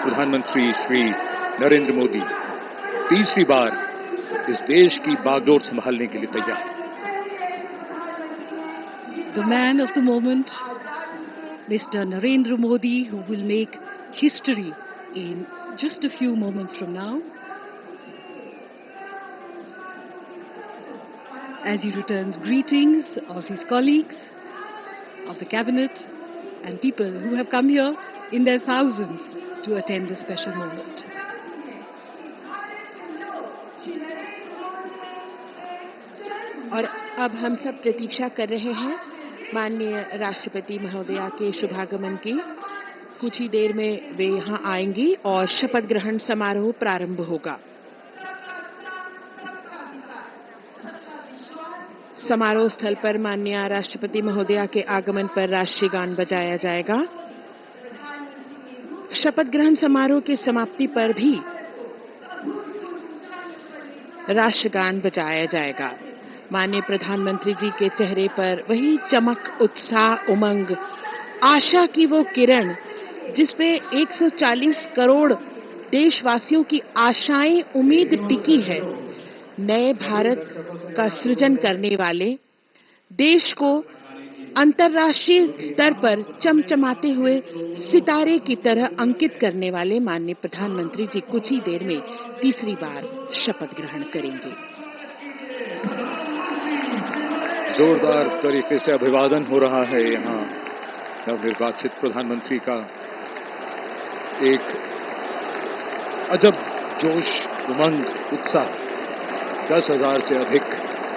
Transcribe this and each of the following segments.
प्रधानमंत्री श्री नरेंद्र मोदी तीसरी बार इस देश की बागडोर संभालने के लिए तैयार। The man of the moment, Mr. Narendra Modi, who will make history in just a few moments from now, as he returns greetings of his colleagues, of the cabinet, and people who have come here in their thousands to attend this special moment. और अब हम सब प्रतीक्षा कर रहे हैं माननीय राष्ट्रपति महोदया के शुभागमन की। कुछ ही देर में वे यहां आएंगी और शपथ ग्रहण समारोह प्रारंभ होगा। समारोह स्थल पर माननीय राष्ट्रपति महोदया के आगमन पर राष्ट्रीय गान बजाया जाएगा। शपथ ग्रहण समारोह की समाप्ति पर भी राष्ट्रगान बजाया जाएगा। माननीय प्रधानमंत्री जी के चेहरे पर वही चमक, उत्साह, उमंग, आशा की वो किरण जिसपे 140 करोड़ देशवासियों की आशाएं, उम्मीद टिकी है। नए भारत का सृजन करने वाले, देश को अंतर्राष्ट्रीय स्तर पर चमचमाते हुए सितारे की तरह अंकित करने वाले माननीय प्रधानमंत्री जी कुछ ही देर में तीसरी बार शपथ ग्रहण करेंगे। जोरदार तरीके से अभिवादन हो रहा है यहाँ नवनिर्वाचित प्रधानमंत्री का। एक अजब जोश, उमंग, उत्साह, 10,000 से अधिक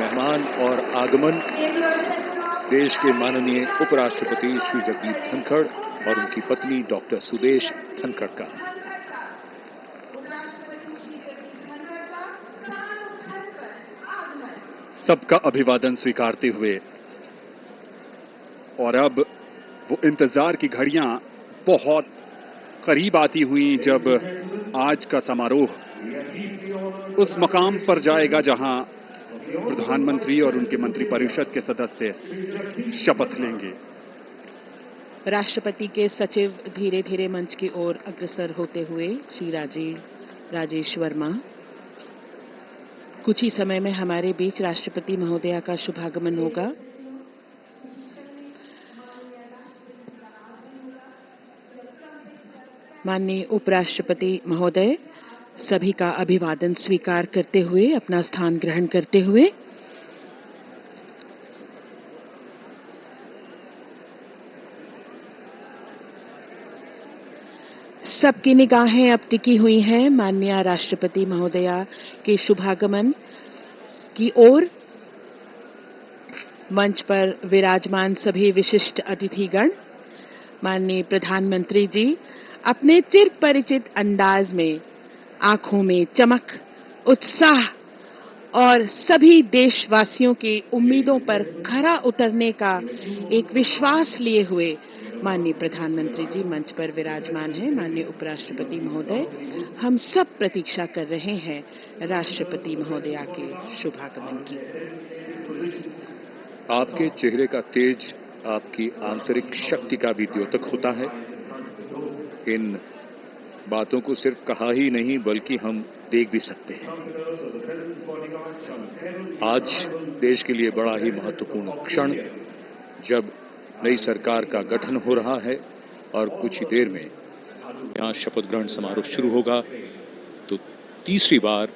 मेहमान और आगमन देश के माननीय उपराष्ट्रपति श्री जगदीप धनखड़ और उनकी पत्नी डॉक्टर सुदेश धनखड़ का। सबका अभिवादन स्वीकारते हुए और अब वो इंतजार की घड़ियां बहुत करीब आती हुई जब आज का समारोह उस मकाम पर जाएगा जहां प्रधानमंत्री और उनके मंत्रिपरिषद के सदस्य शपथ लेंगे। राष्ट्रपति के सचिव धीरे धीरे मंच की ओर अग्रसर होते हुए श्री राजेश वर्मा। कुछ ही समय में हमारे बीच राष्ट्रपति महोदया का शुभागमन होगा। माननीय उपराष्ट्रपति महोदय सभी का अभिवादन स्वीकार करते हुए अपना स्थान ग्रहण करते हुए सबकी निगाहें अब टिकी हुई हैं माननीय राष्ट्रपति महोदया के शुभागमन की ओर। मंच पर विराजमान सभी विशिष्ट अतिथिगण, माननीय प्रधानमंत्री जी अपने चिर परिचित अंदाज में आंखों में चमक, उत्साह और सभी देशवासियों की उम्मीदों पर खरा उतरने का एक विश्वास लिए हुए माननीय प्रधानमंत्री जी मंच पर विराजमान हैं। माननीय उपराष्ट्रपति महोदय, हम सब प्रतीक्षा कर रहे हैं राष्ट्रपति महोदया के शुभागमन की। आपके चेहरे का तेज आपकी आंतरिक शक्ति का भी द्योतक होता है। इन बातों को सिर्फ कहा ही नहीं बल्कि हम देख भी सकते हैं। आज देश के लिए बड़ा ही महत्वपूर्ण क्षण, जब नई सरकार का गठन हो रहा है और कुछ ही देर में यहां शपथ ग्रहण समारोह शुरू होगा, तो तीसरी बार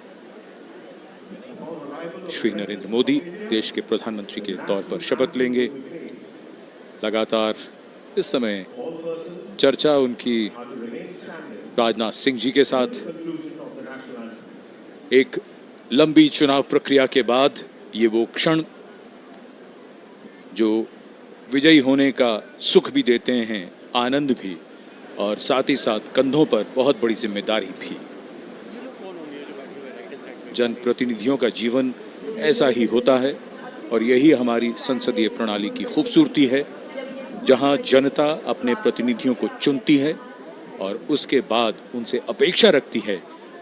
श्री नरेंद्र मोदी देश के प्रधानमंत्री के तौर पर शपथ लेंगे। लगातार इस समय चर्चा उनकी राजनाथ सिंह जी के साथ, एक लंबी चुनाव प्रक्रिया के बाद ये वो क्षण जो विजयी होने का सुख भी देते हैं, आनंद भी, और साथ ही साथ कंधों पर बहुत बड़ी जिम्मेदारी भी। जनप्रतिनिधियों का जीवन ऐसा ही होता है और यही हमारी संसदीय प्रणाली की खूबसूरती है, जहां जनता अपने प्रतिनिधियों को चुनती है और उसके बाद उनसे अपेक्षा रखती है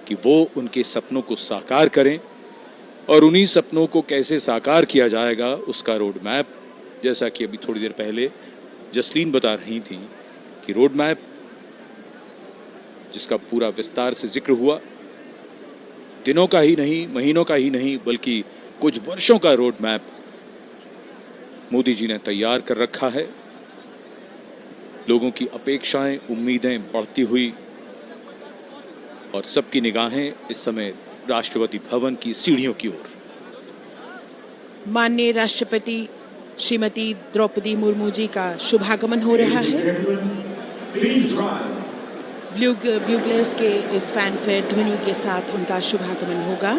कि वो उनके सपनों को साकार करें, और उन्हीं सपनों को कैसे साकार किया जाएगा उसका रोड मैप, जैसा कि अभी थोड़ी देर पहले जसलीन बता रही थी कि रोड मैप जिसका पूरा विस्तार से जिक्र हुआ। दिनों का ही नहीं, महीनों का ही नहीं, बल्कि कुछ वर्षों का रोड मैप मोदी जी ने तैयार कर रखा है। लोगों की अपेक्षाएं, उम्मीदें बढ़ती हुई और सबकी निगाहें इस समय राष्ट्रपति भवन की सीढ़ियों की ओर। माननीय राष्ट्रपति श्रीमती द्रौपदी मुर्मू जी का शुभागमन हो रहा है। ब्यूगलर्स के इस फैनफेयर ध्वनि के साथ उनका शुभागमन होगा।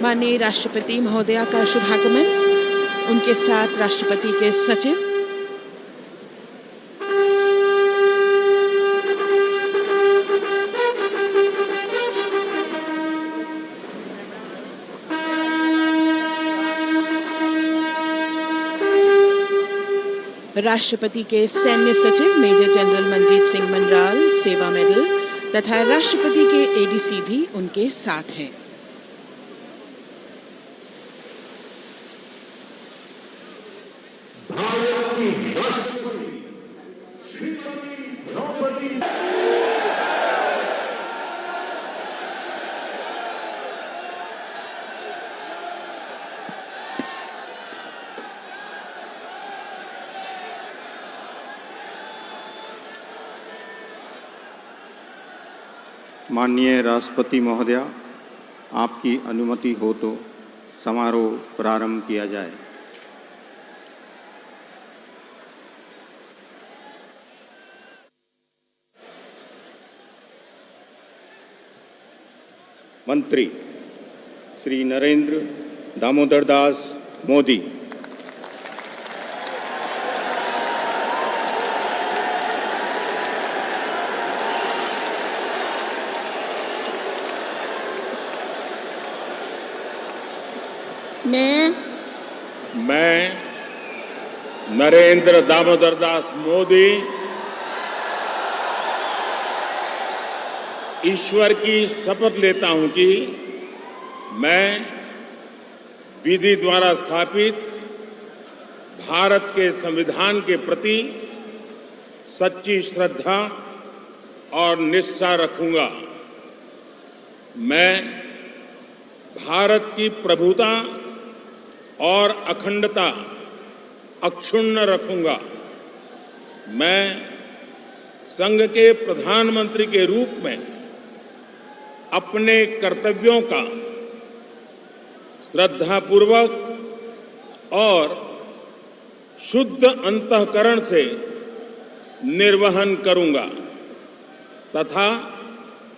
माननीय राष्ट्रपति महोदया का शुभागमन, उनके साथ राष्ट्रपति के सचिव। राष्ट्रपति के सैन्य सचिव मेजर जनरल मनजीत सिंह मनराल सेवा मेडल तथा राष्ट्रपति के एडीसी भी उनके साथ हैं। माननीय राष्ट्रपति महोदया, आपकी अनुमति हो तो समारोह प्रारंभ किया जाए। मंत्री श्री नरेंद्र दामोदर दास मोदी। मैं नरेंद्र दामोदर दास मोदी ईश्वर की शपथ लेता हूं कि मैं विधि द्वारा स्थापित भारत के संविधान के प्रति सच्ची श्रद्धा और निष्ठा रखूंगा। मैं भारत की प्रभुता और अखंडता अक्षुण्ण रखूंगा। मैं संघ के प्रधानमंत्री के रूप में अपने कर्तव्यों का श्रद्धापूर्वक और शुद्ध अंतःकरण से निर्वहन करूंगा तथा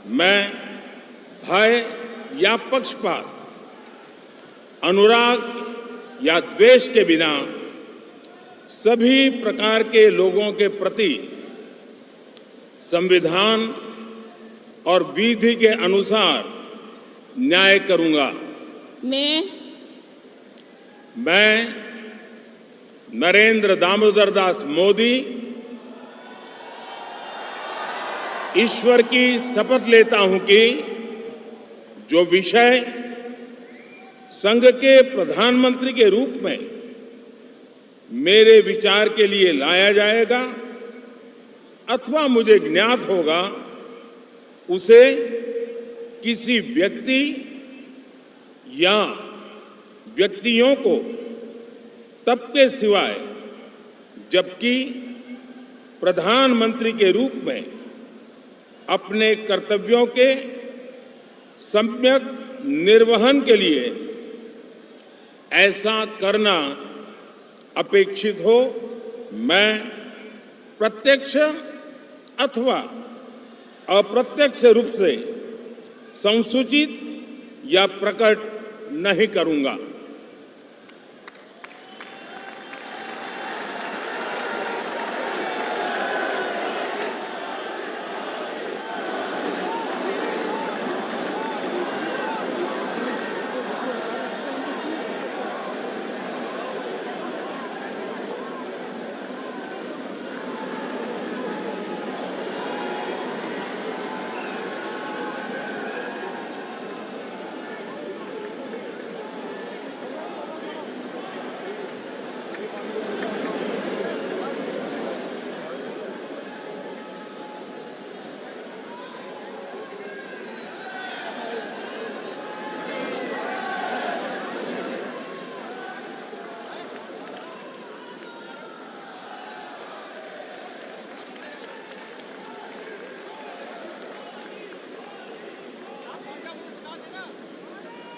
मैं भय या पक्षपात, अनुराग या द्वेष के बिना सभी प्रकार के लोगों के प्रति संविधान और विधि के अनुसार न्याय करूंगा। मैं नरेंद्र दामोदर दास मोदी ईश्वर की शपथ लेता हूं कि जो विषय संघ के प्रधानमंत्री के रूप में मेरे विचार के लिए लाया जाएगा अथवा मुझे ज्ञात होगा, उसे किसी व्यक्ति या व्यक्तियों को तब के सिवाय जबकि प्रधानमंत्री के रूप में अपने कर्तव्यों के सम्यक निर्वहन के लिए ऐसा करना अपेक्षित हो, मैं प्रत्यक्ष अथवा अप्रत्यक्ष रूप से संसूचित या प्रकट नहीं करूंगा।